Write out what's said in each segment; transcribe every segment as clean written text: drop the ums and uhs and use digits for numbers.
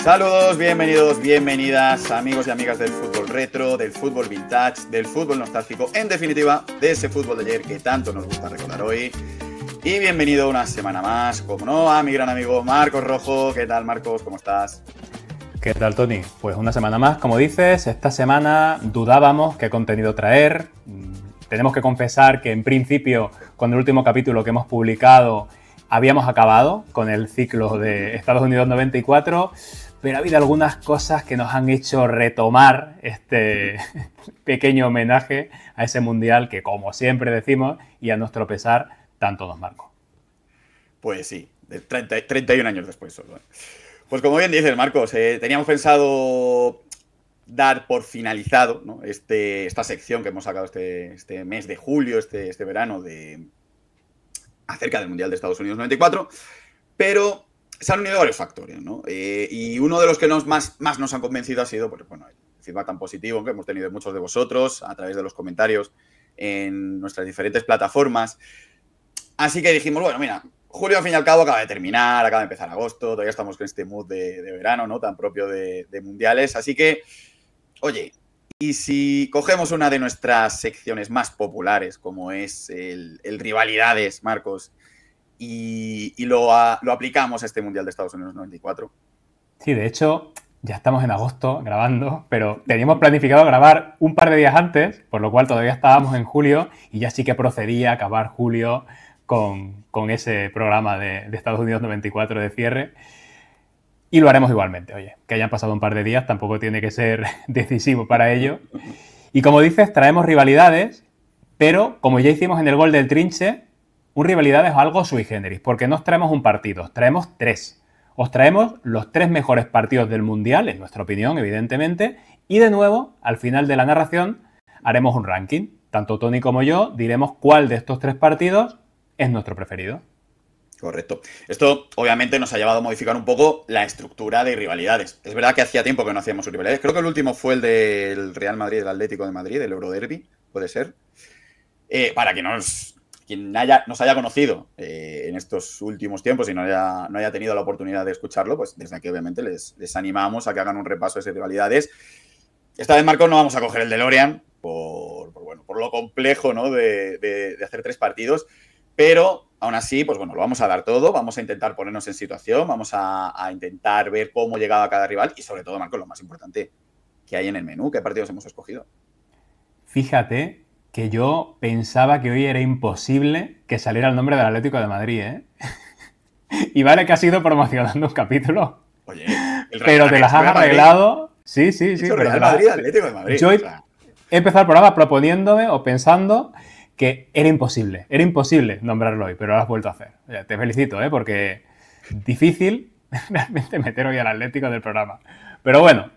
Saludos, bienvenidos, bienvenidas, amigos y amigas del fútbol retro, del fútbol vintage, del fútbol nostálgico, en definitiva, de ese fútbol de ayer que tanto nos gusta recordar hoy. Y bienvenido una semana más, como no, a mi gran amigo Marcos Rojo. ¿Qué tal, Marcos? ¿Cómo estás? ¿Qué tal, Tony? Pues una semana más, como dices. Esta semana dudábamos qué contenido traer. Tenemos que confesar que en principio, con el último capítulo que hemos publicado, habíamos acabado con el ciclo de Estados Unidos 94, pero ha habido algunas cosas que nos han hecho retomar este pequeño homenaje a ese mundial que, como siempre decimos, y a nuestro pesar, tanto nos marcó. Pues sí, 31 años después solo. Pues como bien dices, Marcos, teníamos pensado dar por finalizado, ¿no?, esta sección que hemos sacado este mes de julio, este verano, acerca del Mundial de Estados Unidos 94, pero se han unido varios factores, ¿no? Y uno de los que más nos han convencido ha sido, pues, bueno, el feedback tan positivo que hemos tenido de muchos de vosotros a través de los comentarios en nuestras diferentes plataformas. Así que dijimos, bueno, mira, julio al fin y al cabo acaba de terminar, acaba de empezar agosto, todavía estamos con este mood de verano, ¿no?, tan propio de mundiales. Así que, oye, y si cogemos una de nuestras secciones más populares, como es el Rivalidades, Marcos, y lo aplicamos a este Mundial de Estados Unidos 94. Sí, de hecho, ya estamos en agosto grabando, pero teníamos planificado grabar un par de días antes, por lo cual todavía estábamos en julio y ya sí que procedía a acabar julio con ese programa de Estados Unidos 94 de cierre. Y lo haremos igualmente, oye, que hayan pasado un par de días tampoco tiene que ser decisivo para ello. Y como dices, traemos rivalidades, pero como ya hicimos en el gol del Trinche, un rivalidades es algo sui generis, porque no os traemos un partido, os traemos tres. Os traemos los tres mejores partidos del Mundial, en nuestra opinión, evidentemente, y de nuevo, al final de la narración, haremos un ranking. Tanto Tony como yo diremos cuál de estos tres partidos es nuestro preferido. Correcto. Esto, obviamente, nos ha llevado a modificar un poco la estructura de rivalidades. Es verdad que hacía tiempo que no hacíamos rivalidades. Creo que el último fue el del Real Madrid, el Atlético de Madrid, el Euroderby, puede ser. Para que quien nos haya conocido en estos últimos tiempos y no haya tenido la oportunidad de escucharlo, pues desde aquí, obviamente, les animamos a que hagan un repaso de esas rivalidades. Esta vez, Marcos, no vamos a coger el DeLorean por lo complejo, ¿no?, de hacer tres partidos, pero aún así, pues bueno, lo vamos a dar todo, vamos a intentar ponernos en situación, vamos a intentar ver cómo llegaba cada rival y, sobre todo, Marcos, lo más importante, ¿qué hay en el menú? ¿Qué partidos hemos escogido? Fíjate que yo pensaba que hoy era imposible que saliera el nombre del Atlético de Madrid, ¿eh? Y vale que has ido promocionando un capítulo. Oye, pero te las has arreglado. Sí. Pero Real Madrid, Atlético de Madrid. Yo he empezado el programa proponiéndome o pensando que era imposible nombrarlo hoy, pero lo has vuelto a hacer. Te felicito, porque difícil realmente meter hoy al Atlético del programa. Pero bueno,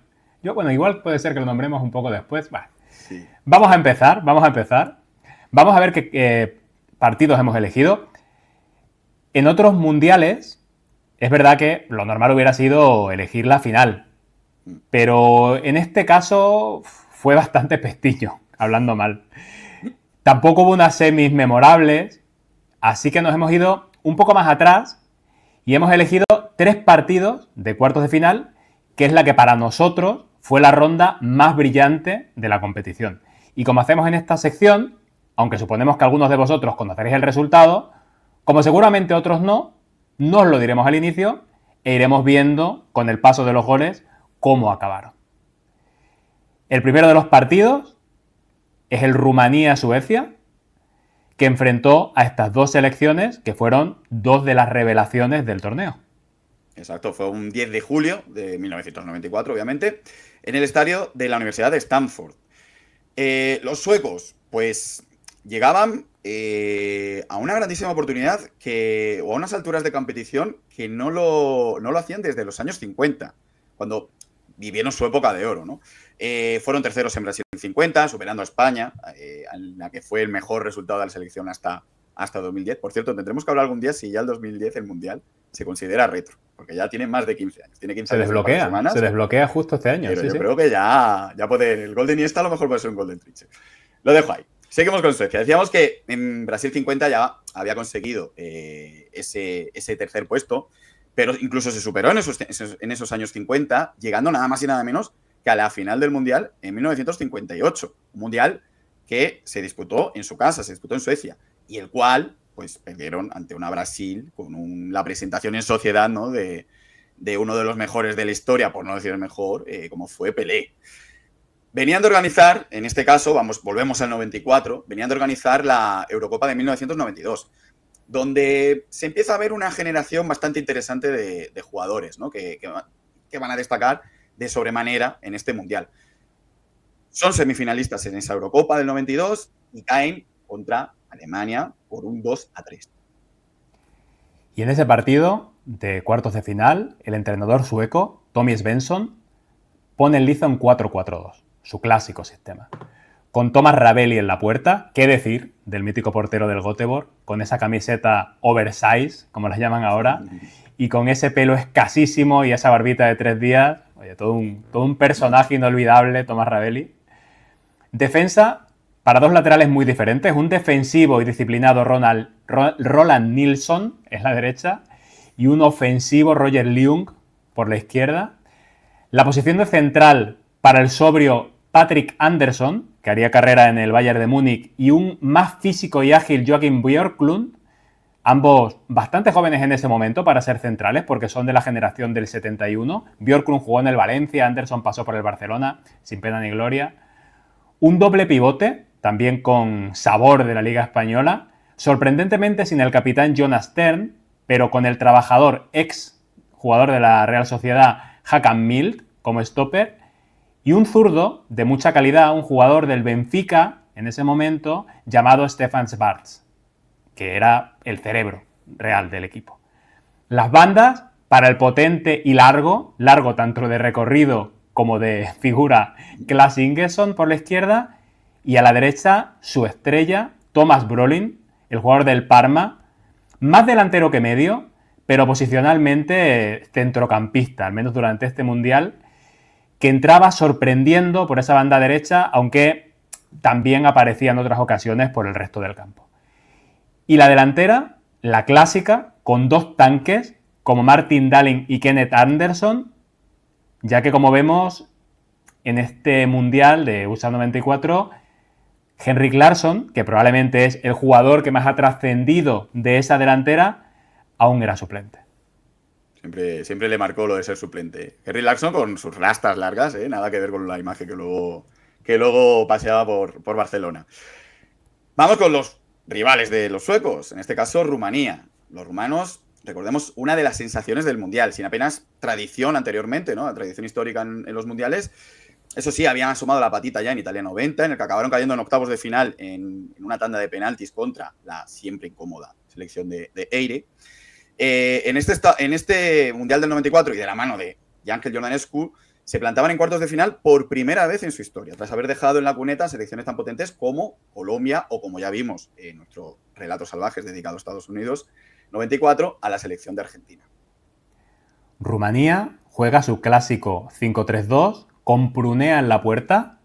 igual puede ser que lo nombremos un poco después. Vale. Sí. Vamos a empezar. Vamos a ver qué partidos hemos elegido. En otros mundiales, es verdad que lo normal hubiera sido elegir la final. Pero en este caso fue bastante pestiño, hablando mal. Tampoco hubo unas semis memorables, así que nos hemos ido un poco más atrás y hemos elegido tres partidos de cuartos de final, que es la que para nosotros fue la ronda más brillante de la competición. Y como hacemos en esta sección, aunque suponemos que algunos de vosotros conoceréis el resultado, como seguramente otros no os lo diremos al inicio e iremos viendo con el paso de los goles cómo acabaron. El primero de los partidos es el Rumanía-Suecia, que enfrentó a estas dos selecciones que fueron dos de las revelaciones del torneo. Exacto, fue un 10 de julio de 1994, obviamente, en el estadio de la Universidad de Stanford. Los suecos, pues, llegaban a una grandísima oportunidad o a unas alturas de competición que no lo hacían desde los años 50, cuando vivieron su época de oro, ¿no? Fueron terceros en Brasil en 50, superando a España, en la que fue el mejor resultado de la selección hasta 2010. Por cierto, tendremos que hablar algún día si ya el 2010, el Mundial, se considera retro, porque ya tiene más de 15 años. Tiene 15 años. Se desbloquea justo este año. Pero yo creo que ya puede, el Golden Iniesta a lo mejor puede ser un Golden Trinche. Lo dejo ahí. Seguimos con Suecia. Decíamos que en Brasil 50 ya había conseguido ese tercer puesto, pero incluso se superó en esos años 50, llegando nada más y nada menos que a la final del Mundial en 1958. Un Mundial que se disputó en su casa, se disputó en Suecia, y el cual, pues, perdieron ante una Brasil con la presentación en sociedad, ¿no?, de uno de los mejores de la historia, por no decir el mejor, como fue Pelé. Venían de organizar, en este caso, volvemos al 94, venían de organizar la Eurocopa de 1992, donde se empieza a ver una generación bastante interesante de jugadores, ¿no?, que van a destacar de sobremanera en este Mundial. Son semifinalistas en esa Eurocopa del 92 y caen contra Alemania por un 2-3. Y en ese partido de cuartos de final, el entrenador sueco, Tommy Svensson, pone el lizo en 4-4-2, su clásico sistema. Con Thomas Ravelli en la puerta, qué decir del mítico portero del Göteborg, con esa camiseta oversize, como la llaman ahora, y con ese pelo escasísimo y esa barbita de 3 días. Oye, todo un personaje inolvidable, Thomas Ravelli. Defensa para dos laterales muy diferentes. Un defensivo y disciplinado Roland Nilsson en la derecha y un ofensivo Roger Ljung por la izquierda. La posición de central para el sobrio Patrick Andersson, que haría carrera en el Bayern de Múnich, y un más físico y ágil Joakim Björklund, ambos bastante jóvenes en ese momento para ser centrales, porque son de la generación del 71. Björklund jugó en el Valencia, Andersson pasó por el Barcelona, sin pena ni gloria. Un doble pivote, también con sabor de la Liga Española, sorprendentemente sin el capitán Jonas Stern, pero con el trabajador ex jugador de la Real Sociedad Hakan Mild como stopper, y un zurdo de mucha calidad, un jugador del Benfica en ese momento llamado Stefan Schwarz, que era el cerebro real del equipo. Las bandas para el potente y largo tanto de recorrido como de figura, Klas Ingesson por la izquierda, y a la derecha su estrella, Thomas Brolin, el jugador del Parma, más delantero que medio, pero posicionalmente centrocampista, al menos durante este Mundial, que entraba sorprendiendo por esa banda derecha, aunque también aparecía en otras ocasiones por el resto del campo. Y la delantera, la clásica, con dos tanques como Martin Dahlin y Kenneth Anderson, ya que, como vemos, en este Mundial de USA 94, Henrik Larsson, que probablemente es el jugador que más ha trascendido de esa delantera, aún era suplente. Siempre le marcó lo de ser suplente. Henrik Larsson con sus rastas largas, nada que ver con la imagen que luego paseaba por Barcelona. Vamos con los rivales de los suecos, en este caso Rumanía. Los rumanos, recordemos, una de las sensaciones del Mundial, sin apenas tradición anteriormente, ¿no? Tradición histórica en los Mundiales. Eso sí, habían asomado la patita ya en Italia 90, en el que acabaron cayendo en octavos de final en una tanda de penaltis contra la siempre incómoda selección de Eire. En este Mundial del 94 y de la mano de Ángel Jordanescu, se plantaban en cuartos de final por primera vez en su historia, tras haber dejado en la cuneta selecciones tan potentes como Colombia o, como ya vimos en nuestro Relatos Salvajes dedicado a Estados Unidos 94, a la selección de Argentina. Rumanía juega su clásico 5-3-2 con Prunea en la puerta,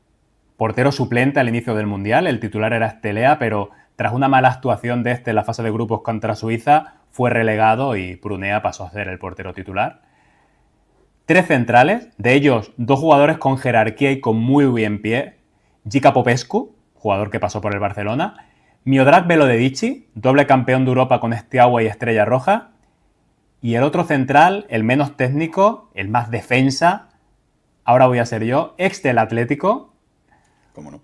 portero suplente al inicio del Mundial. El titular era Stelea, pero tras una mala actuación de este en la fase de grupos contra Suiza, fue relegado y Prunea pasó a ser el portero titular. 3 centrales, de ellos 2 jugadores con jerarquía y con muy buen pie. Jica Popescu, jugador que pasó por el Barcelona. Miodrag Velodedici, doble campeón de Europa con Steaua y Estrella Roja. Y el otro central, el menos técnico, el más defensa, ahora voy a ser yo, ex del Atlético. ¿Cómo no?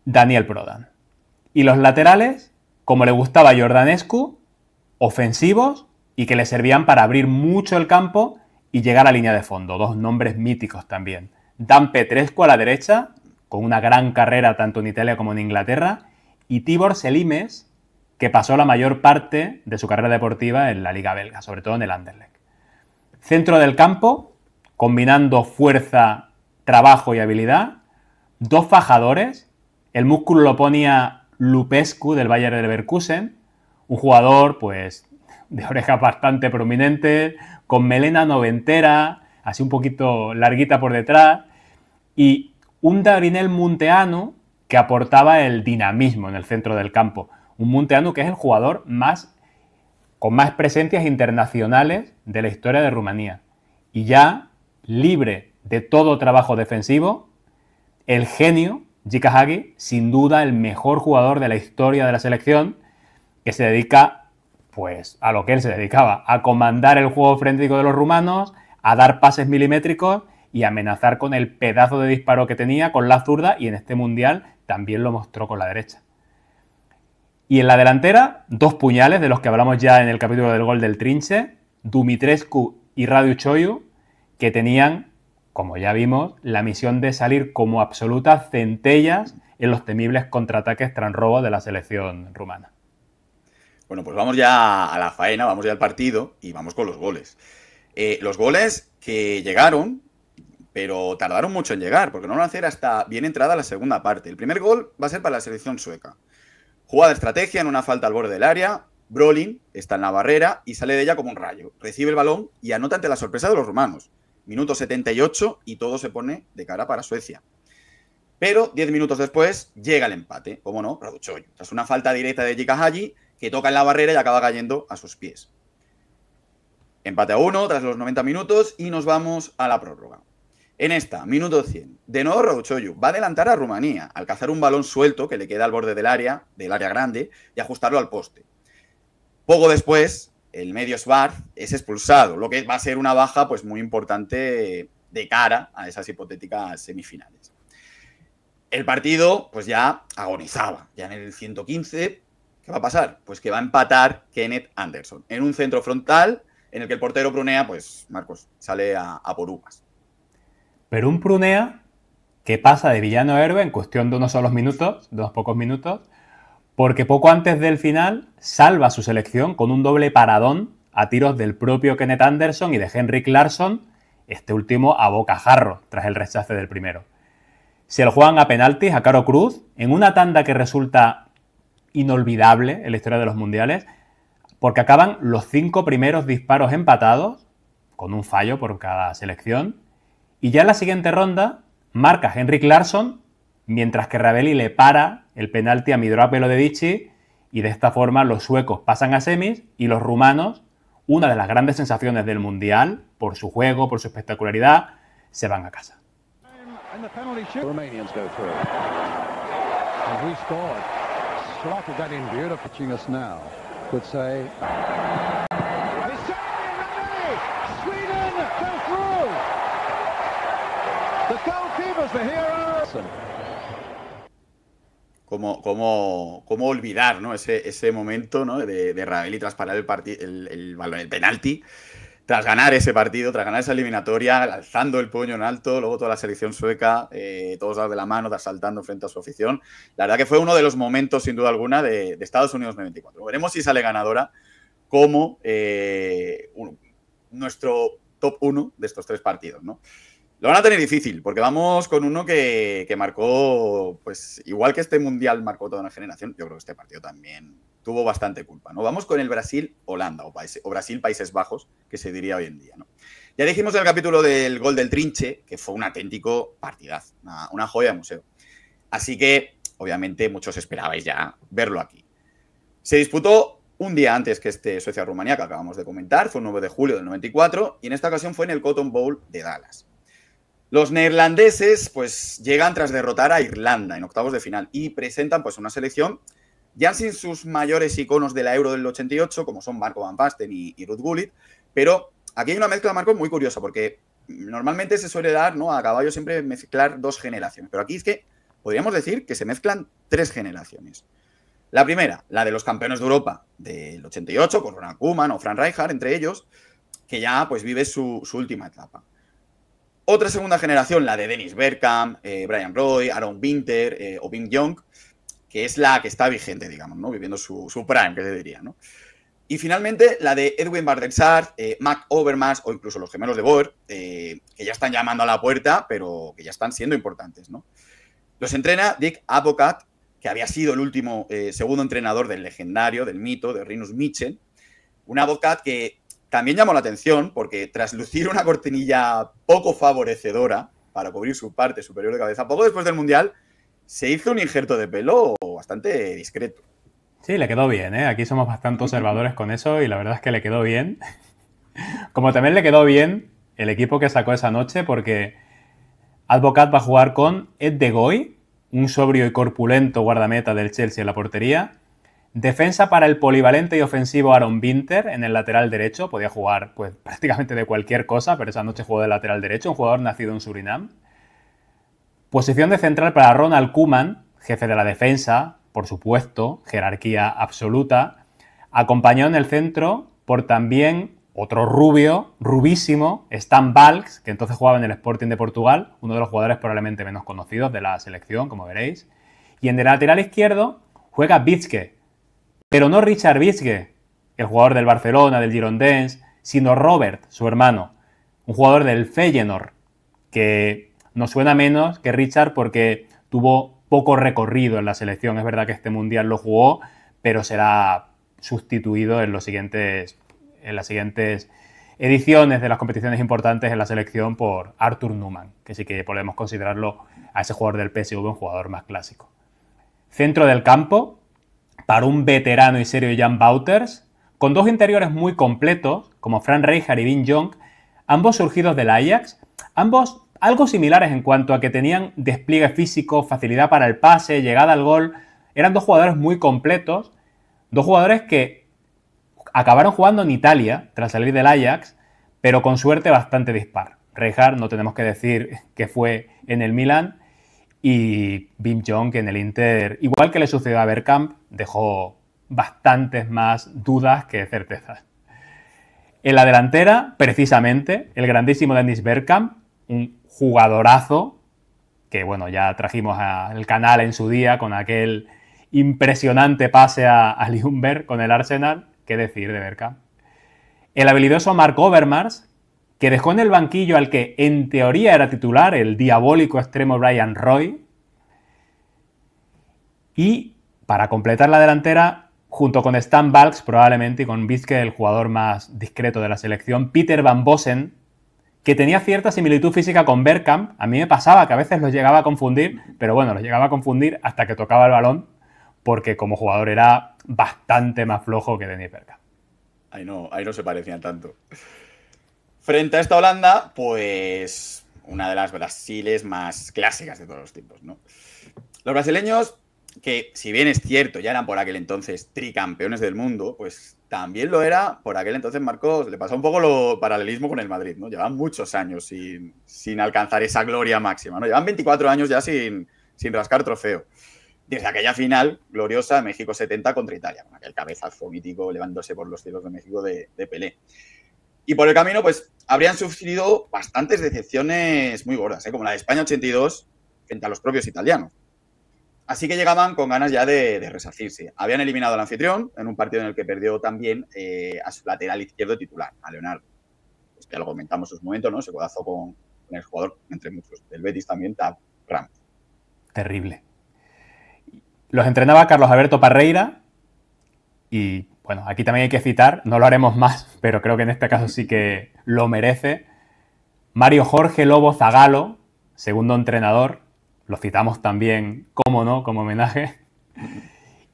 Daniel Prodan. Y los laterales, como le gustaba a Jordanescu, ofensivos y que le servían para abrir mucho el campo y llegar a línea de fondo. 2 nombres míticos también. Dan Petrescu a la derecha, con una gran carrera tanto en Italia como en Inglaterra, y Tibor Selimes, que pasó la mayor parte de su carrera deportiva en la Liga Belga, sobre todo en el Anderlecht. Centro del campo, combinando fuerza, trabajo y habilidad. 2 fajadores. El músculo lo ponía Lupescu del Bayer Leverkusen, un jugador pues de orejas bastante prominentes, con melena noventera, así un poquito larguita por detrás, y un Darinel Munteanu que aportaba el dinamismo en el centro del campo. Un Munteanu que es el jugador más con más presencias internacionales de la historia de Rumanía. Y ya, libre de todo trabajo defensivo, el genio, Jika Hagi, sin duda el mejor jugador de la historia de la selección, que se dedica pues a lo que él se dedicaba, a comandar el juego frenético de los rumanos, a dar pases milimétricos y amenazar con el pedazo de disparo que tenía con la zurda, y en este mundial también lo mostró con la derecha. Y en la delantera, dos puñales de los que hablamos ya en el capítulo del gol del Trinche, Dumitrescu y Radu Choiu, que tenían, como ya vimos, la misión de salir como absolutas centellas en los temibles contraataques tras robo de la selección rumana. Bueno, pues vamos ya a la faena, vamos ya al partido y vamos con los goles. Los goles que llegaron, pero tardaron mucho en llegar, porque no lo van a hacer hasta bien entrada la segunda parte. El primer gol va a ser para la selección sueca. Jugada de estrategia en una falta al borde del área. Brolin está en la barrera y sale de ella como un rayo. Recibe el balón y anota ante la sorpresa de los rumanos. Minuto 78 y todo se pone de cara para Suecia. Pero 10 minutos después llega el empate. ¿Cómo no? Radu Choiu. Tras una falta directa de Jika Hagi, que toca en la barrera y acaba cayendo a sus pies. Empate a 1 tras los 90 minutos y nos vamos a la prórroga. En esta, minuto 100, de nuevo Radu Choiu va a adelantar a Rumanía al cazar un balón suelto que le queda al borde del área grande, y ajustarlo al poste. Poco después, el medio Svart es expulsado, lo que va a ser una baja pues muy importante de cara a esas hipotéticas semifinales. El partido pues ya agonizaba, ya en el 115. ¿Qué va a pasar? Pues que va a empatar Kenneth Anderson en un centro frontal en el que el portero Prunea, pues Marcos, sale a por uvas. Pero un Prunea que pasa de villano a héroe en cuestión de unos pocos minutos, porque poco antes del final salva a su selección con un doble paradón a tiros del propio Kenneth Anderson y de Henrik Larsson, este último a bocajarro tras el rechace del primero. Se lo juegan a penaltis a Caro Cruz en una tanda que resulta inolvidable en la historia de los mundiales, porque acaban los 5 primeros disparos empatados, con un fallo por cada selección, y ya en la siguiente ronda marca Henrik Larsson, mientras que Ravelli le para el penalti a Midroa Pelodedici, y de esta forma los suecos pasan a semis y los rumanos, una de las grandes sensaciones del mundial, por su juego, por su espectacularidad, se van a casa. ¿Cómo olvidar, ¿no? ese momento, ¿no? de Ravelli tras parar el penalti, tras ganar ese partido, tras ganar esa eliminatoria, alzando el puño en alto, luego toda la selección sueca, todos dados de la mano, saltando frente a su afición. La verdad que fue uno de los momentos, sin duda alguna, de Estados Unidos 94. Veremos si sale ganadora como nuestro top 1 de estos 3 partidos, ¿no? Lo van a tener difícil, porque vamos con uno que marcó, pues igual que este mundial marcó toda una generación, yo creo que este partido también tuvo bastante culpa, ¿no? Vamos con el Brasil-Holanda, o Brasil-Países Bajos, que se diría hoy en día, ¿no? Ya dijimos en el capítulo del gol del Trinche que fue un auténtico partidazo, una joya de museo. Así que, obviamente, muchos esperabais ya verlo aquí. Se disputó un día antes que este Suecia-Rumanía que acabamos de comentar, fue el 9 de julio del 94, y en esta ocasión fue en el Cotton Bowl de Dallas. Los neerlandeses pues llegan tras derrotar a Irlanda en octavos de final y presentan pues una selección ya sin sus mayores iconos de la Euro del 88, como son Marco van Basten y Ruud Gullit, pero aquí hay una mezcla, Marco, muy curiosa, porque normalmente se suele dar, ¿no?, a caballo siempre mezclar 2 generaciones, pero aquí es que podríamos decir que se mezclan 3 generaciones. La primera, la de los campeones de Europa del 88, con Ronald Koeman o Frank Rijkaard, entre ellos, que ya pues vive su última etapa. Otra segunda generación, la de Dennis Bergkamp, Brian Roy, Aaron Winter o Wim Jonk, que es la que está vigente, digamos, ¿no?, viviendo su prime, que se diría, ¿no? Y finalmente la de Edwin van der Sar, Mac Overmars o incluso los gemelos de Boer, que ya están llamando a la puerta, pero que ya están siendo importantes, ¿no? Los entrena Dick Advocaat, que había sido el último segundo entrenador del legendario, del mito, de Rinus Michel. Un Advocaat que también llamó la atención porque tras lucir una cortinilla poco favorecedora para cubrir su parte superior de cabeza, poco después del Mundial se hizo un injerto de pelo bastante discreto. Sí, le quedó bien, ¿eh? Aquí somos bastante observadores con eso y la verdad es que le quedó bien. Como también le quedó bien el equipo que sacó esa noche porque Advocat va a jugar con Ed De Goey, un sobrio y corpulento guardameta del Chelsea en la portería. Defensa para el polivalente y ofensivo Aaron Winter en el lateral derecho. Podía jugar pues, prácticamente de cualquier cosa, pero esa noche jugó de lateral derecho, un jugador nacido en Surinam. Posición de central para Ronald Koeman, jefe de la defensa, por supuesto, jerarquía absoluta. Acompañado en el centro por también otro rubio, rubísimo, Stan Balks, que entonces jugaba en el Sporting de Portugal, uno de los jugadores probablemente menos conocidos de la selección, como veréis. Y en el lateral izquierdo juega Bizke, pero no Richard Bizke, el jugador del Barcelona, del Girondins, sino Robert, su hermano, un jugador del Feyenoord, que nos suena menos que Richard porque tuvo poco recorrido en la selección. Es verdad que este mundial lo jugó, pero será sustituido en las siguientes ediciones de las competiciones importantes en la selección por Arthur Numan, que sí que podemos considerarlo a ese jugador del PSV un jugador más clásico. Centro del campo, para un veterano y serio Jan Wouters, con dos interiores muy completos, como Fran Rijkaard y Wim Jonk, ambos surgidos del Ajax, ambos algo similares en cuanto a que tenían despliegue físico, facilidad para el pase, llegada al gol. Eran dos jugadores muy completos, dos jugadores que acabaron jugando en Italia tras salir del Ajax, pero con suerte bastante dispar. Rijkaard, no tenemos que decir que fue en el Milan, y Wim Jonk en el Inter, igual que le sucedió a Bergkamp, dejó bastantes más dudas que certezas. En la delantera, precisamente, el grandísimo Dennis Bergkamp, un jugadorazo que, bueno, ya trajimos al canal en su día con aquel impresionante pase a Ljungberg con el Arsenal. ¿Qué decir de Bergkamp? El habilidoso Marc Overmars, que dejó en el banquillo al que en teoría era titular, el diabólico extremo Brian Roy. Y para completar la delantera, junto con Stan Balks probablemente y con Bizke, el jugador más discreto de la selección, Peter Van Bossen, que tenía cierta similitud física con Bergkamp. A mí me pasaba que a veces los llegaba a confundir, pero bueno, los llegaba a confundir hasta que tocaba el balón, porque como jugador era bastante más flojo que Dennis Bergkamp. Ahí no se parecían tanto. Frente a esta Holanda, pues una de las Brasiles más clásicas de todos los tiempos, ¿no? Los brasileños, que si bien es cierto, ya eran por aquel entonces tricampeones del mundo, pues también lo era por aquel entonces. Marcos, le pasó un poco lo paralelismo con el Madrid, ¿no? Llevan muchos años sin alcanzar esa gloria máxima, ¿no? Llevan 24 años ya sin rascar trofeo. Desde aquella final gloriosa, México 70 contra Italia, con aquel cabezazo mítico levándose por los cielos de México de Pelé. Y por el camino, pues, habrían sufrido bastantes decepciones muy gordas, como la de España 82 frente a los propios italianos. Así que llegaban con ganas ya de resarcirse. Habían eliminado al anfitrión en un partido en el que perdió también a su lateral izquierdo titular, a Leonardo. Pues que lo comentamos en su momento, ¿no? Ese codazo con el jugador, entre muchos, del Betis también, Tab Ramos. Terrible. Los entrenaba Carlos Alberto Parreira y, bueno, aquí también hay que citar, no lo haremos más, pero creo que en este caso sí que lo merece, Mario Jorge Lobo Zagallo, segundo entrenador, lo citamos también, cómo no, como homenaje,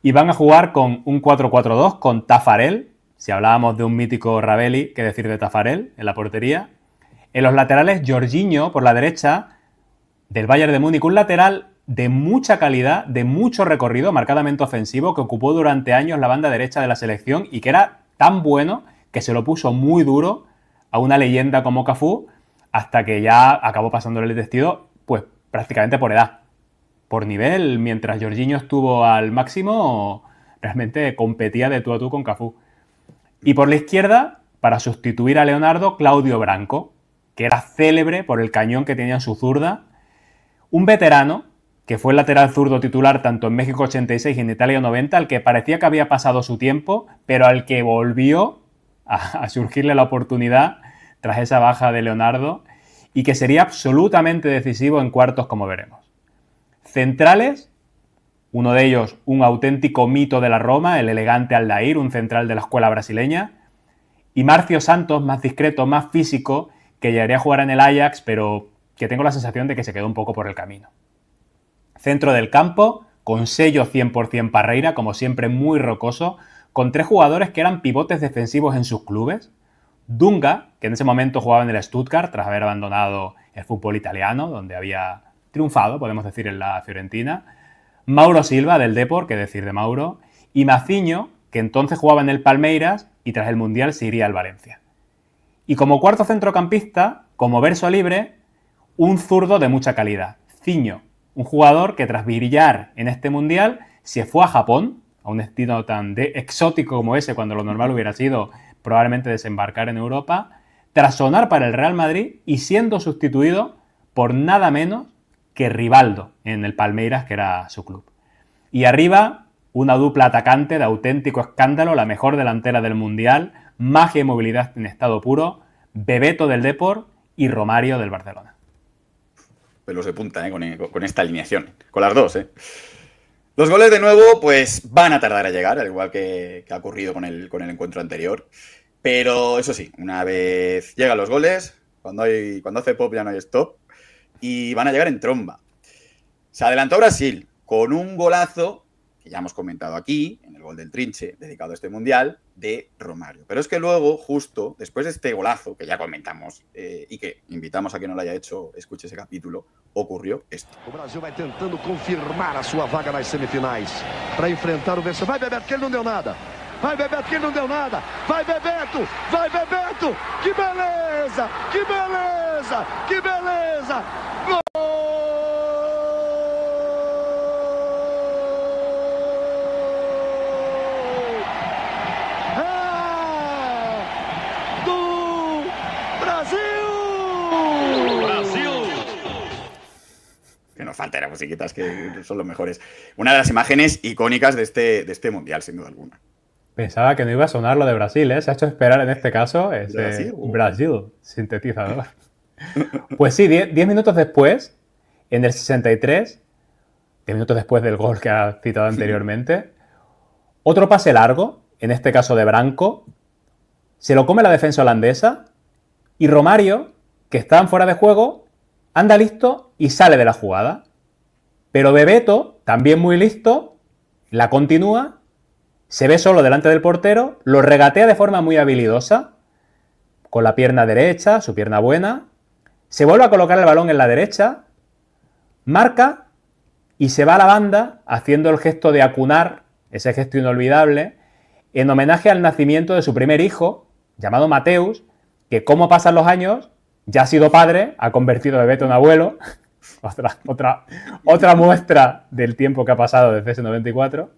y van a jugar con un 4-4-2 con Taffarel, si hablábamos de un mítico Ravelli, ¿qué decir de Taffarel en la portería? En los laterales, Jorginho por la derecha, del Bayern de Múnich, un lateral de mucha calidad, de mucho recorrido, marcadamente ofensivo, que ocupó durante años la banda derecha de la selección y que era tan bueno que se lo puso muy duro a una leyenda como Cafú, hasta que ya acabó pasándole el vestido, pues prácticamente por edad. Por nivel, mientras Jorginho estuvo al máximo, realmente competía de tú a tú con Cafú. Y por la izquierda, para sustituir a Leonardo, Claudio Branco, que era célebre por el cañón que tenía en su zurda, un veterano que fue el lateral zurdo titular tanto en México 86 y en Italia 90, al que parecía que había pasado su tiempo, pero al que volvió a surgirle la oportunidad tras esa baja de Leonardo y que sería absolutamente decisivo en cuartos, como veremos. Centrales, uno de ellos un auténtico mito de la Roma, el elegante Aldair, un central de la escuela brasileña, y Márcio Santos, más discreto, más físico, que llegaría a jugar en el Ajax, pero que tengo la sensación de que se quedó un poco por el camino. Centro del campo, con sello 100% Parreira, como siempre muy rocoso, con 3 jugadores que eran pivotes defensivos en sus clubes. Dunga, que en ese momento jugaba en el Stuttgart tras haber abandonado el fútbol italiano, donde había triunfado, podemos decir, en la Fiorentina. Mauro Silva, del Depor, que decir de Mauro. Y Maciño, que entonces jugaba en el Palmeiras y tras el Mundial se iría al Valencia. Y como cuarto centrocampista, como verso libre, un zurdo de mucha calidad, Ciño, un jugador que tras brillar en este Mundial se fue a Japón, a un destino tan exótico como ese, cuando lo normal hubiera sido probablemente desembarcar en Europa, tras sonar para el Real Madrid y siendo sustituido por nada menos que Rivaldo en el Palmeiras, que era su club. Y arriba, una dupla atacante de auténtico escándalo, la mejor delantera del Mundial, magia y movilidad en estado puro, Bebeto del Depor y Romario del Barcelona. Pelos de punta, con esta alineación. Con las dos, Los goles, de nuevo, pues van a tardar a llegar, al igual que ha ocurrido con el encuentro anterior. Pero eso sí, una vez llegan los goles, cuando hace pop ya no hay stop, y van a llegar en tromba. Se adelantó Brasil con un golazo, que ya hemos comentado aquí, en el gol del Trinche, dedicado a este Mundial, de Romario. Pero es que luego, justo después de este golazo, que ya comentamos, y que invitamos a quien no lo haya hecho, escuche ese capítulo, ocurrió esto. O Brasil vai tentando confirmar a sua vaga nas semifinais para enfrentar o vencedor. Vai, Bebeto, que ele não deu nada. Vai, Bebeto, que ele não deu nada. Vai, Bebeto! Vai, Bebeto! Que beleza! Que beleza! Que beleza! Gol! Que nos falta, musiquitas que son los mejores. Una de las imágenes icónicas de este Mundial, sin duda alguna. Pensaba que no iba a sonar lo de Brasil, ¿eh? Se ha hecho esperar en este caso ese Brasil sintetizador. Pues sí, 10 minutos después, en el 63, 10 minutos después del gol que ha citado anteriormente, otro pase largo, en este caso de Branco, se lo come la defensa holandesa y Romario, que está fuera de juego, anda listo y sale de la jugada. Pero Bebeto, también muy listo, la continúa, se ve solo delante del portero, lo regatea de forma muy habilidosa, con la pierna derecha, su pierna buena, se vuelve a colocar el balón en la derecha, marca y se va a la banda haciendo el gesto de acunar, ese gesto inolvidable, en homenaje al nacimiento de su primer hijo, llamado Mateus, que como pasan los años, ya ha sido padre, ha convertido a Bebeto en abuelo. Otra muestra del tiempo que ha pasado desde ese 94.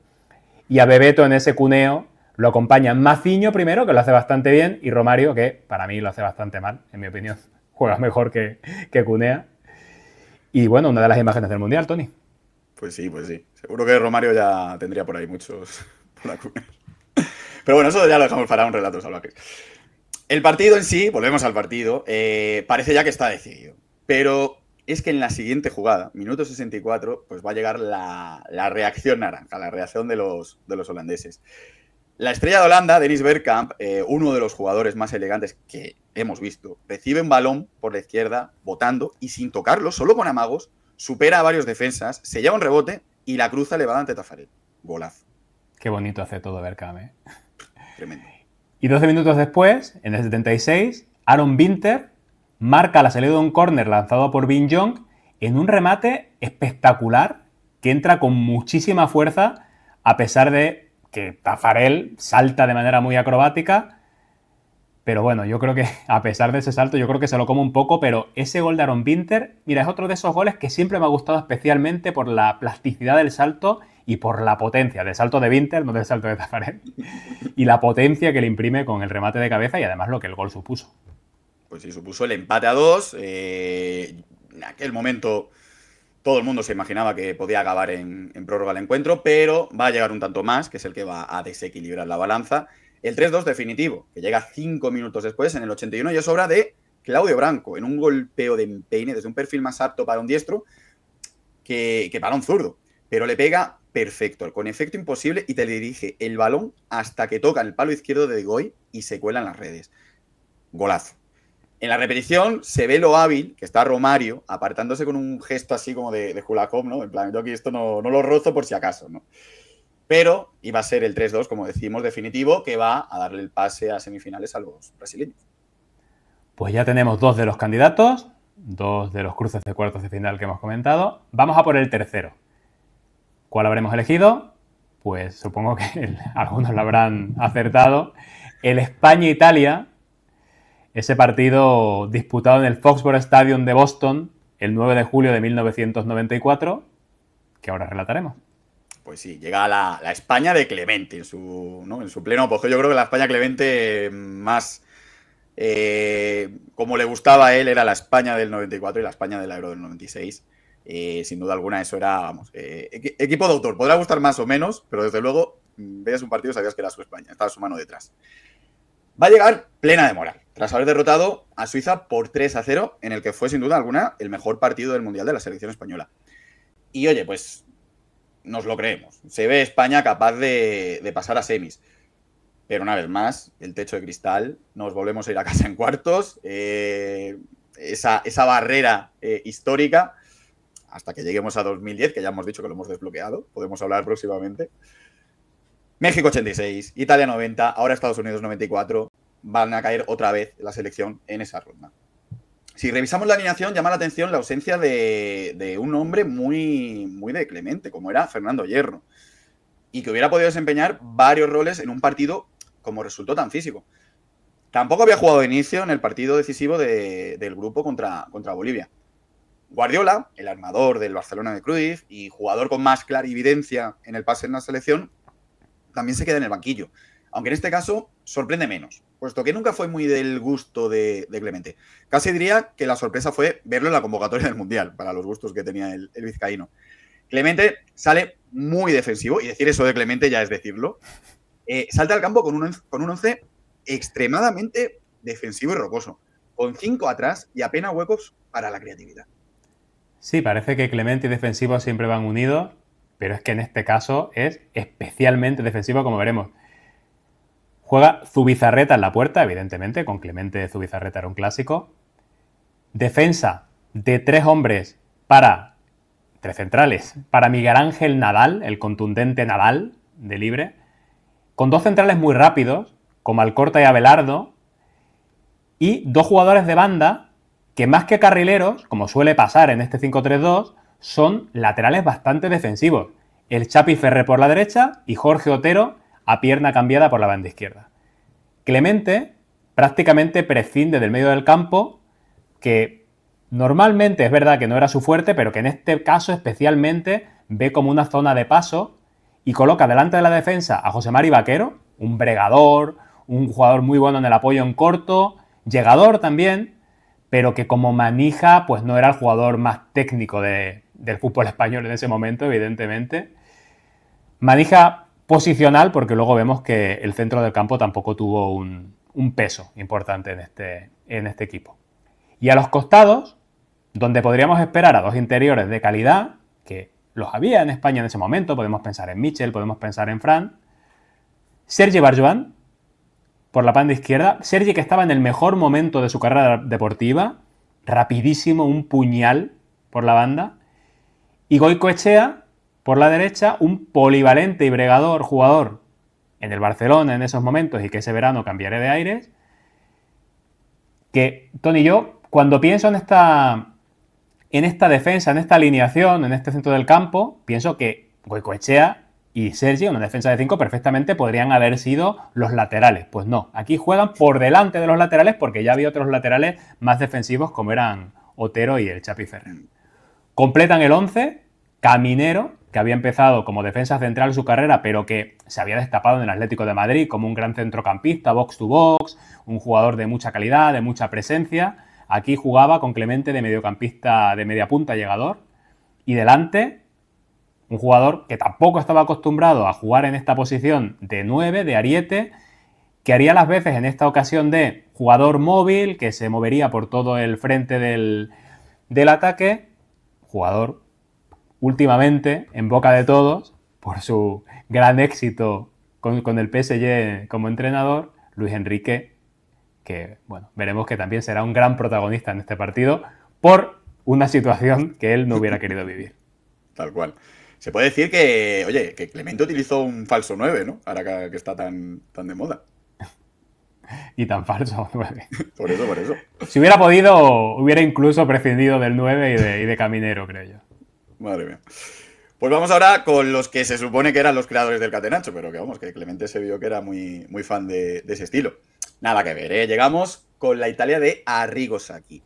Y a Bebeto en ese cuneo lo acompaña Maciño primero, que lo hace bastante bien, y Romario, que para mí lo hace bastante mal, en mi opinión. Juega mejor que cunea. Y bueno, una de las imágenes del Mundial, Tony. Pues sí, pues sí. Seguro que Romario ya tendría por ahí muchos por la cuna. Pero bueno, eso ya lo dejamos para un relato salvaje. El partido en sí, volvemos al partido, parece ya que está decidido. Pero es que en la siguiente jugada, minuto 64, pues va a llegar la reacción naranja, la reacción de los holandeses. La estrella de Holanda, Dennis Bergkamp, uno de los jugadores más elegantes que hemos visto, recibe un balón por la izquierda, botando y sin tocarlo, solo con amagos, supera a varios defensas, se lleva un rebote y la cruza elevada ante Taffarel. Golazo. Qué bonito hace todo Bergkamp, ¿eh? Tremendo. Y 12 minutos después, en el 76, Aaron Winter marca la salida de un córner lanzado por Vin Jong en un remate espectacular que entra con muchísima fuerza a pesar de que Taffarel salta de manera muy acrobática. Pero bueno, yo creo que a pesar de ese salto, yo creo que se lo come un poco, pero ese gol de Aaron Winter, mira, es otro de esos goles que siempre me ha gustado especialmente por la plasticidad del salto y por la potencia del salto de Winter, no del salto de Taffarel, y la potencia que le imprime con el remate de cabeza y además lo que el gol supuso. Pues sí, supuso el empate a 2. En aquel momento todo el mundo se imaginaba que podía acabar en prórroga el encuentro, pero va a llegar un tanto más, que es el que va a desequilibrar la balanza. El 3-2 definitivo, que llega 5 minutos después, en el 81, y es obra de Claudio Branco, en un golpeo de empeine desde un perfil más apto para un diestro que para un zurdo. Pero le pega perfecto, con efecto imposible, y te le dirige el balón hasta que toca el palo izquierdo de De Goey y se cuela en las redes. Golazo. En la repetición se ve lo hábil que está Romario, apartándose con un gesto así como de Kulakov, ¿no? En plan, yo aquí esto no lo rozo por si acaso, ¿no? Pero iba a ser el 3-2, como decimos, definitivo, que va a darle el pase a semifinales a los brasileños. Pues ya tenemos 2 de los candidatos, 2 de los cruces de cuartos de final que hemos comentado. Vamos a por el tercero. ¿Cuál habremos elegido? Pues supongo que algunos lo habrán acertado. El España-Italia, ese partido disputado en el Foxborough Stadium de Boston el 9 de julio de 1994, que ahora relataremos. Pues sí, llega la España de Clemente en su pleno apogeo. Yo creo que la España Clemente más como le gustaba a él era la España del 94 y la España del Euro del 96. Sin duda alguna eso era, vamos, equipo de autor. Podrá gustar más o menos, pero desde luego veías un partido y sabías que era su España, estaba su mano detrás. Va a llegar plena de moral, tras haber derrotado a Suiza por 3-0, en el que fue sin duda alguna el mejor partido del Mundial de la selección española. Y oye, pues nos lo creemos. Se ve España capaz de pasar a semis. Pero una vez más, el techo de cristal, nos volvemos a ir a casa en cuartos. Esa barrera histórica, hasta que lleguemos a 2010, que ya hemos dicho que lo hemos desbloqueado, podemos hablar próximamente. México 86, Italia 90, ahora Estados Unidos 94, van a caer otra vez la selección en esa ronda. Si revisamos la alineación, llama la atención la ausencia de un hombre muy de Clemente, como era Fernando Hierro, y que hubiera podido desempeñar varios roles en un partido como resultó tan físico. Tampoco había jugado de inicio en el partido decisivo del grupo contra Bolivia. Guardiola, el armador del Barcelona de Cruyff y jugador con más clarividencia en el pase en la selección, también se queda en el banquillo. Aunque en este caso sorprende menos, puesto que nunca fue muy del gusto de Clemente. Casi diría que la sorpresa fue verlo en la convocatoria del Mundial, para los gustos que tenía el vizcaíno. Clemente sale muy defensivo, y decir eso de Clemente ya es decirlo. Salta al campo con un once extremadamente defensivo y rocoso, con 5 atrás y apenas huecos para la creatividad. Sí, parece que Clemente y defensivo siempre van unidos, pero es que en este caso es especialmente defensivo, como veremos. Juega Zubizarreta en la puerta, evidentemente, con Clemente Zubizarreta era un clásico. Defensa de 3 hombres para 3 centrales, para Miguel Ángel Nadal, el contundente Nadal de libre, con 2 centrales muy rápidos, como Alcorta y Abelardo, y 2 jugadores de banda que más que carrileros, como suele pasar en este 5-3-2, son laterales bastante defensivos. El Chapi Ferrer por la derecha y Jorge Otero a pierna cambiada por la banda izquierda. Clemente prácticamente prescinde del medio del campo, que normalmente es verdad que no era su fuerte, pero que en este caso especialmente ve como una zona de paso y coloca delante de la defensa a José Mari Vaquero, un bregador, un jugador muy bueno en el apoyo en corto, llegador también, pero que como manija pues no era el jugador más técnico del fútbol español en ese momento, evidentemente. Manija posicional, porque luego vemos que el centro del campo tampoco tuvo un peso importante en este equipo. Y a los costados, donde podríamos esperar a 2 interiores de calidad, que los había en España en ese momento, podemos pensar en Michel, podemos pensar en Fran, Sergi Barjuan, por la banda izquierda, Sergi que estaba en el mejor momento de su carrera deportiva, rapidísimo, un puñal por la banda, y Goicoechea, por la derecha, un polivalente y bregador jugador en el Barcelona en esos momentos y que ese verano cambiaré de aires, que, Tony, yo cuando pienso en esta defensa, en esta alineación, en este centro del campo, pienso que Goicoechea y Sergi, una defensa de 5, perfectamente podrían haber sido los laterales. Pues no, aquí juegan por delante de los laterales porque ya había otros laterales más defensivos como eran Otero y el Chapi Ferrer. Completan el 11, Caminero, que había empezado como defensa central su carrera, pero que se había destapado en el Atlético de Madrid como un gran centrocampista, box to box, un jugador de mucha calidad, de mucha presencia. Aquí jugaba con Clemente de mediocampista, de media punta, llegador. Y delante, un jugador que tampoco estaba acostumbrado a jugar en esta posición de 9, de ariete, que haría las veces en esta ocasión de jugador móvil, que se movería por todo el frente del ataque. Jugador últimamente en boca de todos, por su gran éxito con el PSG como entrenador, Luis Enrique que, bueno, veremos que también será un gran protagonista en este partido por una situación que él no hubiera querido vivir. Tal cual. Se puede decir que, oye, que Clemente utilizó un falso 9, ¿no? Ahora que está tan de moda. Y tan falso 9. Por eso. Si hubiera podido, hubiera incluso prescindido del 9 y de Caminero, creo yo. Madre mía. Pues vamos ahora con los que se supone que eran los creadores del Catenaccio, pero que vamos, que Clemente se vio que era muy, muy fan de ese estilo. Nada que ver, ¿eh? Llegamos con la Italia de Arrigo Sacchi.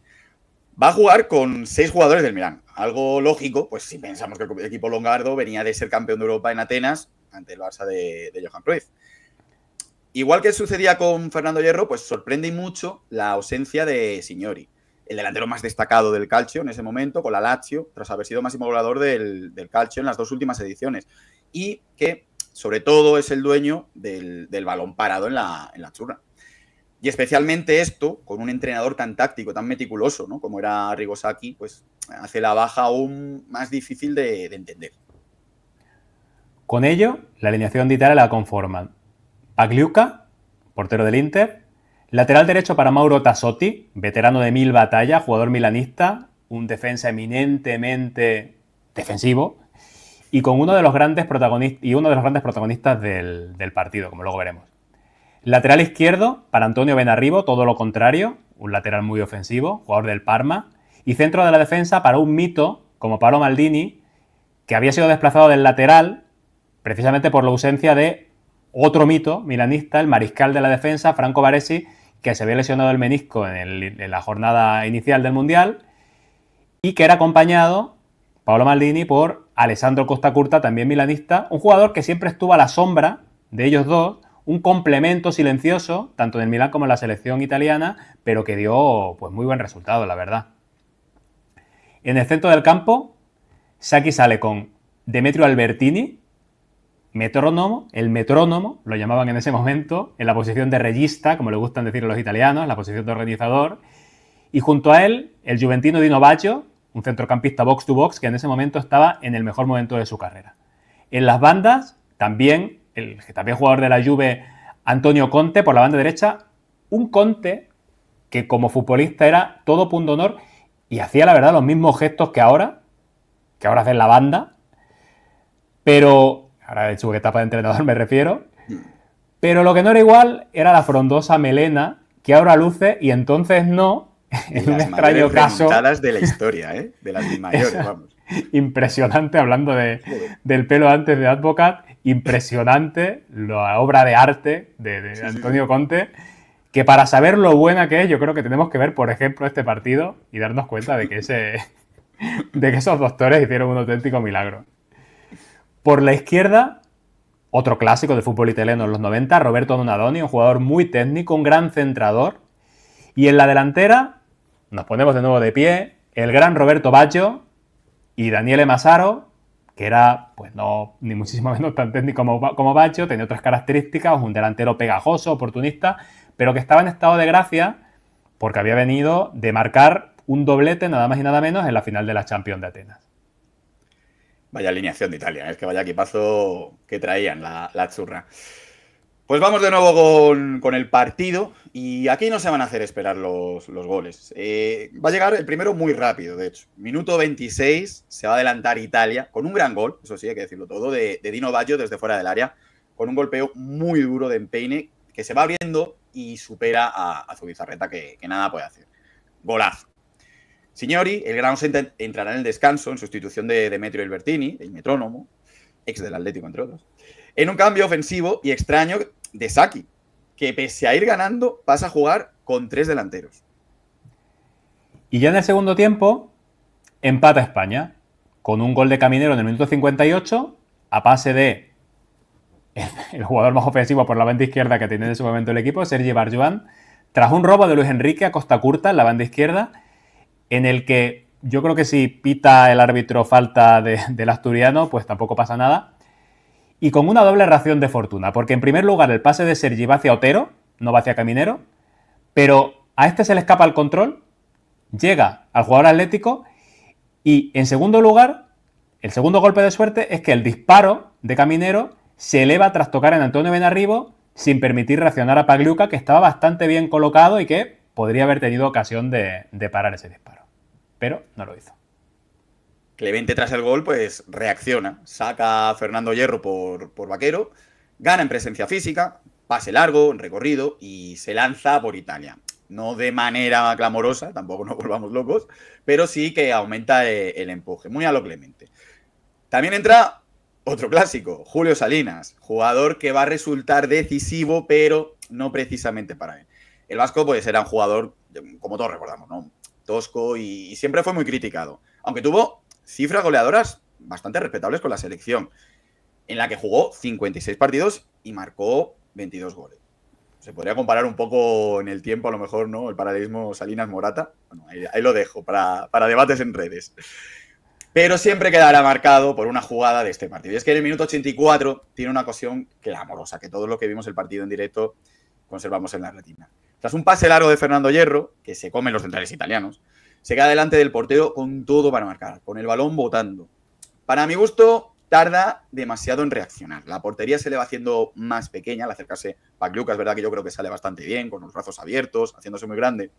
Va a jugar con 6 jugadores del Milán. Algo lógico, pues si pensamos que el equipo lombardo venía de ser campeón de Europa en Atenas ante el Barça de Johan Cruyff. Igual que sucedía con Fernando Hierro, pues sorprende mucho la ausencia de Signori, el delantero más destacado del Calcio en ese momento, con la Lazio, tras haber sido máximo goleador del Calcio en las 2 últimas ediciones. Y que, sobre todo, es el dueño del balón parado en la Azzurra. Y especialmente esto, con un entrenador tan táctico, tan meticuloso, ¿no? Como era Arrigo Sacchi, pues hace la baja aún más difícil de entender. Con ello, la alineación de Italia la conforman Pagliuca, portero del Inter, lateral derecho para Mauro Tassotti, veterano de 1000 batallas, jugador milanista, un defensa eminentemente defensivo, y con uno de los grandes protagonistas del partido, como luego veremos. Lateral izquierdo para Antonio Benarribo, todo lo contrario, un lateral muy ofensivo, jugador del Parma, y centro de la defensa para un mito como Paolo Maldini, que había sido desplazado del lateral precisamente por la ausencia de otro mito milanista, el mariscal de la defensa, Franco Baresi, que se había lesionado el menisco en la jornada inicial del Mundial y que era acompañado, Paolo Maldini, por Alessandro Costa Curta, también milanista, un jugador que siempre estuvo a la sombra de ellos dos, un complemento silencioso, tanto en el Milán como en la selección italiana, pero que dio pues, muy buen resultado, la verdad. En el centro del campo, Sacchi sale con Demetrio Albertini, el metrónomo, lo llamaban en ese momento, en la posición de regista, como le gustan decir a los italianos, la posición de organizador, y junto a él, el juventino Dino Baggio, un centrocampista box to box, que en ese momento estaba en el mejor momento de su carrera. En las bandas, también jugador de la Juve, Antonio Conte, por la banda derecha, un Conte que como futbolista era todo punto honor y hacía, la verdad, los mismos gestos que ahora hace en la banda, pero ahora en su etapa de entrenador me refiero, pero lo que no era igual era la frondosa melena que ahora luce y entonces no, en un extraño caso de la historia, ¿eh? De las mayores, vamos. Impresionante, hablando del pelo antes de Advocat, impresionante la obra de arte de Antonio Conte, que para saber lo buena que es, yo creo que tenemos que ver, por ejemplo, este partido y darnos cuenta de que esos doctores hicieron un auténtico milagro. Por la izquierda, otro clásico del fútbol italiano en los 90, Roberto Donadoni, un jugador muy técnico, un gran centrador. Y en la delantera, nos ponemos de nuevo de pie, el gran Roberto Baggio y Daniele Massaro, que era, pues no, ni muchísimo menos tan técnico como Baggio, tenía otras características, un delantero pegajoso, oportunista, pero que estaba en estado de gracia porque había venido de marcar un doblete, nada más y nada menos, en la final de la Champions de Atenas. Vaya alineación de Italia, es que vaya equipazo que traían la Azzurra. Pues vamos de nuevo con el partido y aquí no se van a hacer esperar los goles. Va a llegar el primero muy rápido, de hecho. Minuto 26, se va a adelantar Italia con un gran gol, eso sí, hay que decirlo todo, de Dino Baggio desde fuera del área, con un golpeo muy duro de empeine que se va abriendo y supera a Zubizarreta que nada puede hacer. Golazo. Signori, el gran ausente, entrará en el descanso en sustitución de Demetrio Albertini, el metrónomo, ex del Atlético, entre otros, en un cambio ofensivo y extraño de Sacchi, que pese a ir ganando, pasa a jugar con 3 delanteros. Y ya en el segundo tiempo, empata España, con un gol de Caminero en el minuto 58, a pase de el jugador más ofensivo por la banda izquierda que tenía en ese momento el equipo, Sergi Barjuan, tras un robo de Luis Enrique a Costa Curta en la banda izquierda, en el que yo creo que si pita el árbitro falta del asturiano, pues tampoco pasa nada. Y con una doble ración de fortuna, porque en primer lugar el pase de Sergi va hacia Otero, no va hacia Caminero, pero a este se le escapa el control, llega al jugador atlético y en segundo lugar, el segundo golpe de suerte es que el disparo de Caminero se eleva tras tocar en Antonio Benarribo, sin permitir reaccionar a Pagliuca, que estaba bastante bien colocado y que podría haber tenido ocasión de parar ese disparo. Pero no lo hizo. Clemente tras el gol pues reacciona, saca a Fernando Hierro por Vaquero, gana en presencia física, pase largo, en recorrido y se lanza por Italia. No de manera clamorosa, tampoco nos volvamos locos, pero sí que aumenta el empuje, muy a lo Clemente. También entra otro clásico, Julio Salinas, jugador que va a resultar decisivo, pero no precisamente para él. El vasco pues era un jugador, como todos recordamos, ¿no? Tosco y siempre fue muy criticado, aunque tuvo cifras goleadoras bastante respetables con la selección, en la que jugó 56 partidos y marcó 22 goles. Se podría comparar un poco en el tiempo, a lo mejor, ¿no? El paralelismo Salinas-Morata. Bueno, ahí lo dejo para debates en redes. Pero siempre quedará marcado por una jugada de este partido. Y es que en el minuto 84 tiene una ocasión clamorosa, que todos los que vimos el partido en directo conservamos en la retina. Tras un pase largo de Fernando Hierro, que se comen los centrales italianos, se queda delante del portero con todo para marcar, con el balón botando. Para mi gusto, tarda demasiado en reaccionar. La portería se le va haciendo más pequeña al acercarse Pagliuca. Es verdad que yo creo que sale bastante bien, con los brazos abiertos, haciéndose muy grande.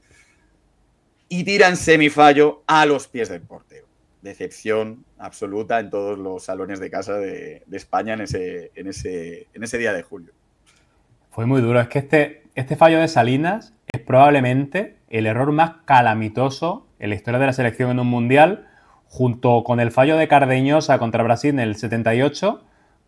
Y tira en semifallo a los pies del portero. Decepción absoluta en todos los salones de casa de España en ese día de julio. Fue muy duro. Es que este fallo de Salinas es probablemente el error más calamitoso en la historia de la selección en un mundial, junto con el fallo de Cardeñosa contra Brasil en el 78,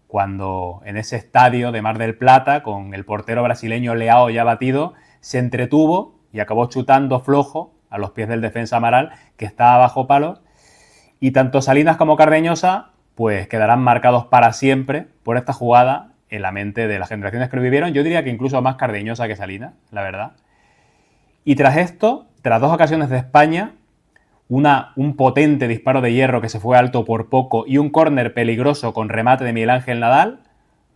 cuando en ese estadio de Mar del Plata, con el portero brasileño Leao ya batido, se entretuvo y acabó chutando flojo a los pies del defensa Amaral, que estaba bajo palos. Y tanto Salinas como Cardeñosa pues quedarán marcados para siempre por esta jugada en la mente de las generaciones que lo vivieron. Yo diría que incluso más Cardeñosa que Salinas, la verdad. Y tras esto, tras dos ocasiones de España, un potente disparo de Hierro que se fue alto por poco y un córner peligroso con remate de Miguel Ángel Nadal,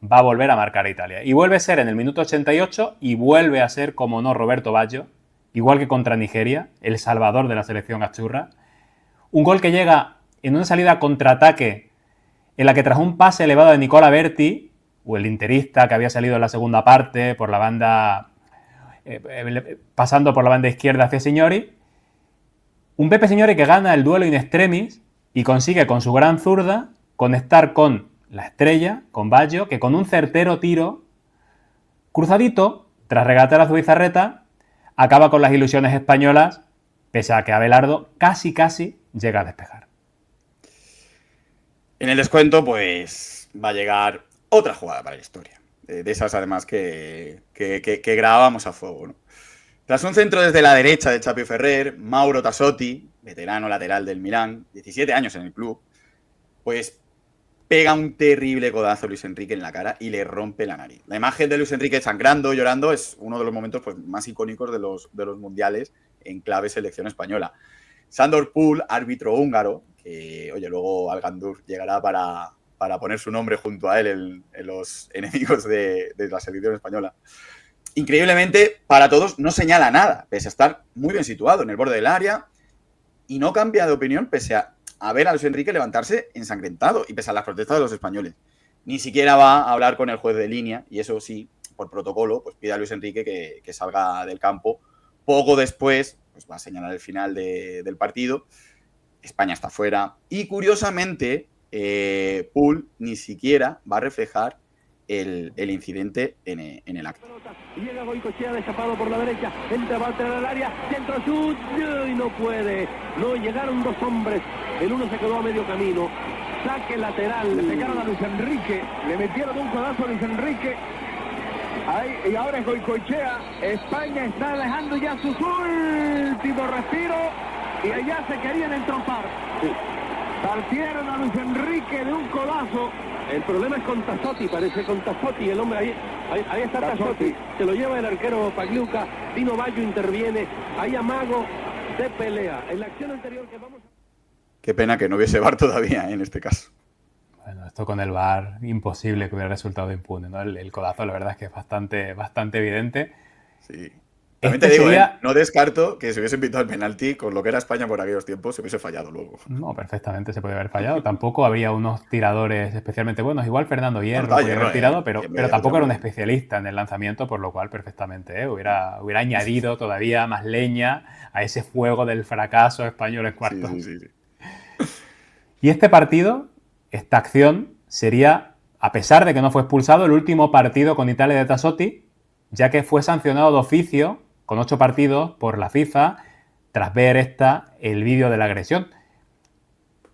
va a volver a marcar a Italia. Y vuelve a ser en el minuto 88 y vuelve a ser, como no, Roberto Baggio, igual que contra Nigeria, el salvador de la selección azzurra. Un gol que llega en una salida contraataque en la que tras un pase elevado de Nicola Berti, o el interista que había salido en la segunda parte por la banda, pasando por la banda izquierda hacia Signori, un Pepe Signori que gana el duelo in extremis y consigue con su gran zurda conectar con la estrella, con Baggio, que con un certero tiro cruzadito, tras regatear a Zubizarreta, acaba con las ilusiones españolas, pese a que Abelardo casi llega a despejar. En el descuento, pues va a llegar otra jugada para la historia. De esas, además, que grabábamos a fuego, ¿no? Tras un centro desde la derecha de Chapi Ferrer, Mauro Tassotti, veterano lateral del Milán, 17 años en el club, pues pega un terrible codazo a Luis Enrique en la cara y le rompe la nariz. La imagen de Luis Enrique sangrando, llorando, es uno de los momentos pues, más icónicos de los mundiales en clave selección española. Sándor Pul, árbitro húngaro, que, oye, luego Algandur llegará para poner su nombre junto a él en los enemigos de la selección española. Increíblemente, para todos, no señala nada, pese a estar muy bien situado en el borde del área y no cambia de opinión pese a ver a Luis Enrique levantarse ensangrentado y pese a las protestas de los españoles. Ni siquiera va a hablar con el juez de línea y eso sí, por protocolo, pues pide a Luis Enrique que salga del campo. Poco después, pues va a señalar el final del partido. España está fuera y, curiosamente, Pul ni siquiera va a reflejar el incidente en el acto. Llega Goicoechea destapado por la derecha, entra Walter al área, centro chut y no puede. No llegaron dos hombres, el uno se quedó a medio camino. Saque lateral. Le pegaron a Luis Enrique, le metieron un codazo a Luis Enrique. Ahí, y ahora es Goicoechea. España está alejando ya sus últimos respiros y allá se querían entrompar. Sí. Partieron a Luis Enrique de un codazo. El problema es con Tassotti, parece con Tassotti, el hombre ahí está Tassotti, se lo lleva el arquero Pagliuca, Dino Baggio interviene, hay amago de pelea. En la acción anterior que vamos... Qué pena que no hubiese VAR todavía en este caso. Bueno, esto con el VAR, imposible que hubiera resultado impune, ¿no? El codazo, la verdad es que es bastante evidente. Sí. También te digo, no descarto que si hubiese pitado el penalti, con lo que era España por aquellos tiempos, se hubiese fallado luego. No, perfectamente se puede haber fallado. Tampoco había unos tiradores especialmente buenos. Igual Fernando Hierro podía haber tirado, pero tampoco era un especialista en el lanzamiento, por lo cual perfectamente hubiera añadido todavía más leña a ese fuego del fracaso español en cuartos. Sí. Y este partido, esta acción, sería, a pesar de que no fue expulsado, el último partido con Italia de Tassotti, ya que fue sancionado de oficio con 8 partidos por la FIFA tras ver el vídeo de la agresión.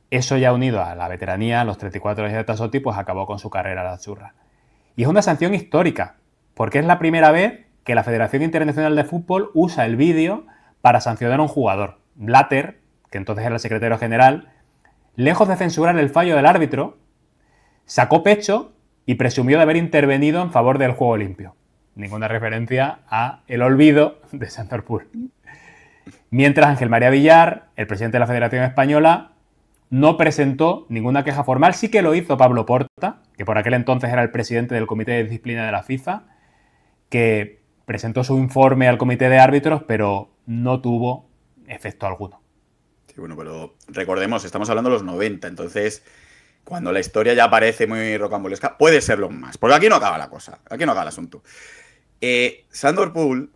Eso ya unido a la veteranía, a los 34 años de Tassotti, pues acabó con su carrera a la churra. Y es una sanción histórica, porque es la primera vez que la Federación Internacional de Fútbol usa el vídeo para sancionar a un jugador. Blatter, que entonces era el secretario general, lejos de censurar el fallo del árbitro, sacó pecho y presumió de haber intervenido en favor del juego limpio. Ninguna referencia a el olvido de Sandor Pool. Mientras Ángel María Villar, el presidente de la Federación Española, no presentó ninguna queja formal. Sí que lo hizo Pablo Porta, que por aquel entonces era el presidente del Comité de Disciplina de la FIFA, que presentó su informe al Comité de Árbitros, pero no tuvo efecto alguno. Sí, bueno, pero recordemos, estamos hablando de los 90, entonces cuando la historia ya parece muy rocambolesca, puede serlo más, porque aquí no acaba la cosa, aquí no acaba el asunto. Sandor Pool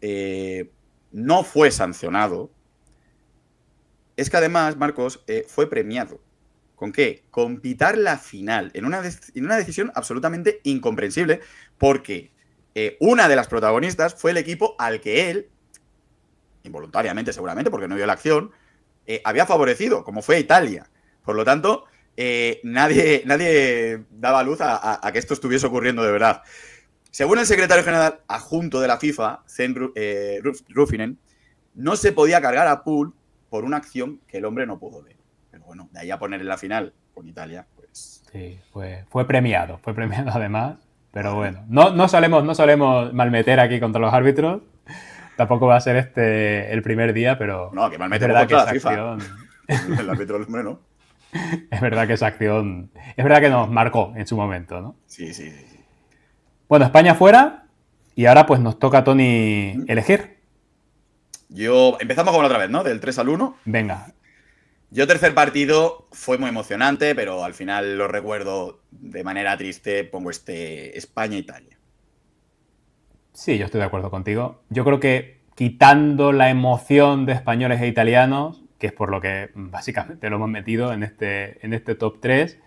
no fue sancionado. Es que además, Marcos, fue premiado. ¿Con qué? Con pitar la final en una decisión absolutamente incomprensible, porque una de las protagonistas fue el equipo al que él, involuntariamente seguramente, porque no vio la acción, había favorecido, como fue Italia. Por lo tanto, nadie daba luz a que esto estuviese ocurriendo de verdad. Según el secretario general adjunto de la FIFA, Sven Ruffinen, no se podía cargar a Pool por una acción que el hombre no pudo ver. Pero bueno, de ahí a poner en la final con Italia, pues... Sí, fue premiado además. Pero bueno, no solemos malmeter aquí contra los árbitros. Tampoco va a ser el primer día, pero... No, que malmetemos contra la FIFA. El árbitro del hombre, ¿no? Es verdad que esa acción... Es verdad que nos marcó en su momento, ¿no? Sí. Bueno, España fuera y ahora pues nos toca a Tony elegir. Empezamos con otra vez, ¿no? Del 3-1. Venga. Yo tercer partido fue muy emocionante, pero al final lo recuerdo de manera triste. Pongo España-Italia. Sí, yo estoy de acuerdo contigo. Yo creo que quitando la emoción de españoles e italianos, que es por lo que básicamente lo hemos metido en este top 3,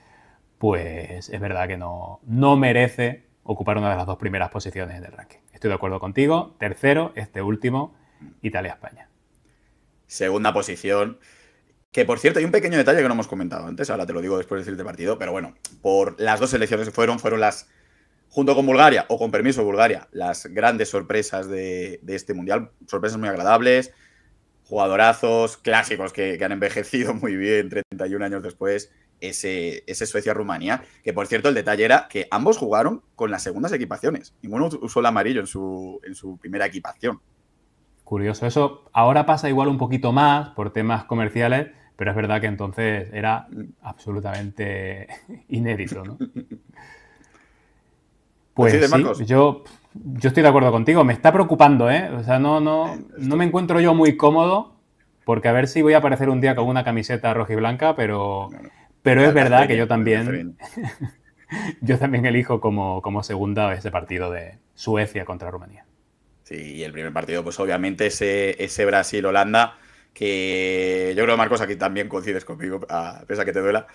pues es verdad que no merece ocupar una de las 2 primeras posiciones en el ranking. Estoy de acuerdo contigo. Tercero, último, Italia-España. Segunda posición, que por cierto hay un pequeño detalle que no hemos comentado antes, ahora te lo digo después de decir este partido, pero bueno, por las 2 selecciones que fueron las, junto con Bulgaria, o con permiso de Bulgaria, las grandes sorpresas de este Mundial, sorpresas muy agradables, jugadorazos, clásicos que han envejecido muy bien 31 años después. Ese Suecia-Rumanía, que por cierto el detalle era que ambos jugaron con las segundas equipaciones. Ninguno usó el amarillo en su primera equipación. Curioso, eso ahora pasa igual un poquito más por temas comerciales, pero es verdad que entonces era absolutamente inédito, ¿no? Pues sí, yo estoy de acuerdo contigo, me está preocupando, ¿eh? O sea, no me encuentro yo muy cómodo, porque a ver si voy a aparecer un día con una camiseta roja y blanca, pero es verdad que yo también elijo como segunda ese partido de Suecia contra Rumanía. Sí, y el primer partido, pues obviamente ese Brasil-Holanda, que yo creo, Marcos, aquí también coincides conmigo, a pesar que te duela,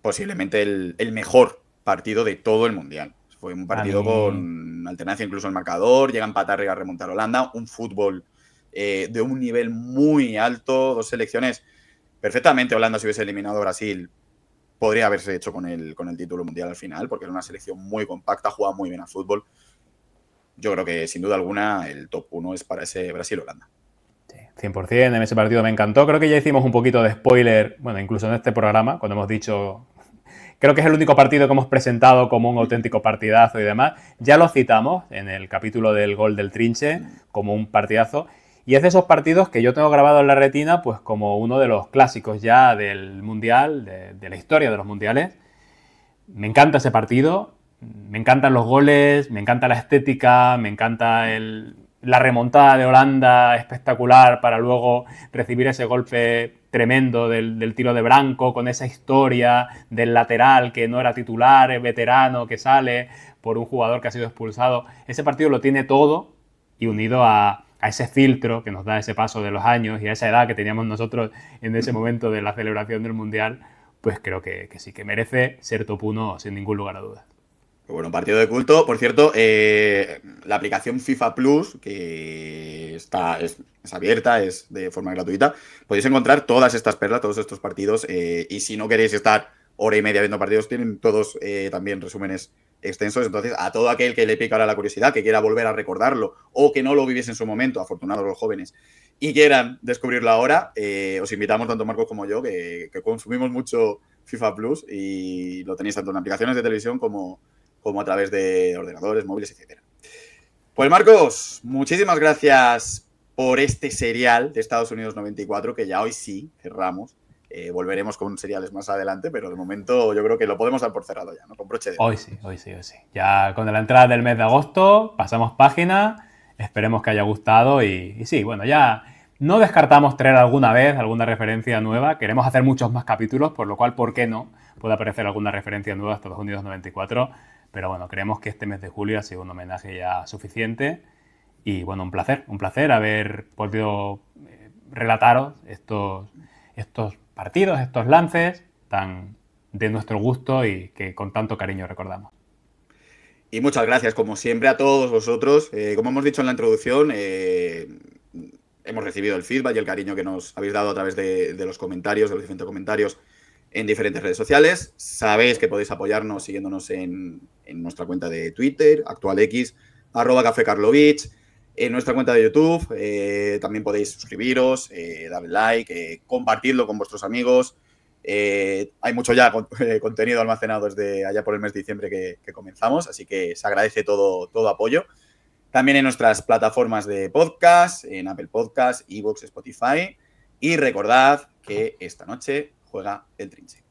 posiblemente el mejor partido de todo el Mundial. Fue un partido con alternancia incluso en el marcador, llega a empatar y a remontar a Holanda, un fútbol de un nivel muy alto, 2 selecciones. Perfectamente Holanda, si hubiese eliminado a Brasil, podría haberse hecho con el título mundial al final, porque era una selección muy compacta, jugaba muy bien al fútbol. Yo creo que, sin duda alguna, el top 1 es para ese Brasil-Holanda. Sí, 100%, en ese partido me encantó. Creo que ya hicimos un poquito de spoiler, bueno, incluso en este programa, cuando hemos dicho... Creo que es el único partido que hemos presentado como un auténtico partidazo y demás. Ya lo citamos en el capítulo del gol del Trinche como un partidazo. Y es de esos partidos que yo tengo grabado en la retina pues como uno de los clásicos ya del Mundial, de la historia de los Mundiales. Me encanta ese partido, me encantan los goles, me encanta la estética, me encanta el la remontada de Holanda espectacular para luego recibir ese golpe tremendo del tiro de Branco, con esa historia del lateral que no era titular, veterano, que sale por un jugador que ha sido expulsado. Ese partido lo tiene todo, y unido a ese filtro que nos da ese paso de los años y a esa edad que teníamos nosotros en ese momento de la celebración del Mundial, pues creo que sí, que merece ser top 1 sin ningún lugar a dudas. Bueno, partido de culto. Por cierto, la aplicación FIFA Plus, que es abierta, es de forma gratuita, podéis encontrar todas estas perlas, todos estos partidos, y si no queréis estar hora y media viendo partidos, tienen todos también resúmenes extensos. Entonces, a todo aquel que le pique ahora la curiosidad, que quiera volver a recordarlo o que no lo viviese en su momento, afortunados los jóvenes, y quieran descubrirlo ahora, os invitamos, tanto Marcos como yo, que consumimos mucho FIFA Plus y lo tenéis tanto en aplicaciones de televisión como a través de ordenadores, móviles, etc. Pues Marcos, muchísimas gracias por este serial de Estados Unidos 94, que ya hoy sí cerramos. Volveremos con seriales más adelante, pero de momento yo creo que lo podemos dar por cerrado ya, ¿no? Con broche de oro. Hoy sí. Ya con la entrada del mes de agosto pasamos página, esperemos que haya gustado y sí, bueno, ya no descartamos traer alguna vez alguna referencia nueva. Queremos hacer muchos más capítulos, por lo cual, ¿por qué no? Puede aparecer alguna referencia nueva a Estados Unidos 94, pero bueno, creemos que este mes de julio ha sido un homenaje ya suficiente y bueno, un placer haber podido relataros estos partidos, estos lances tan de nuestro gusto y que con tanto cariño recordamos. Y muchas gracias, como siempre, a todos vosotros. Como hemos dicho en la introducción, hemos recibido el feedback y el cariño que nos habéis dado a través de los comentarios, de los diferentes comentarios en diferentes redes sociales. Sabéis que podéis apoyarnos siguiéndonos en nuestra cuenta de Twitter, actualx, @cafecarlovich, en nuestra cuenta de YouTube. También podéis suscribiros, darle like, compartirlo con vuestros amigos. Hay mucho ya contenido almacenado desde allá por el mes de diciembre que comenzamos, así que se agradece todo apoyo. También en nuestras plataformas de podcast, en Apple Podcast, iVoox, Spotify. Y recordad que esta noche juega el Trinche.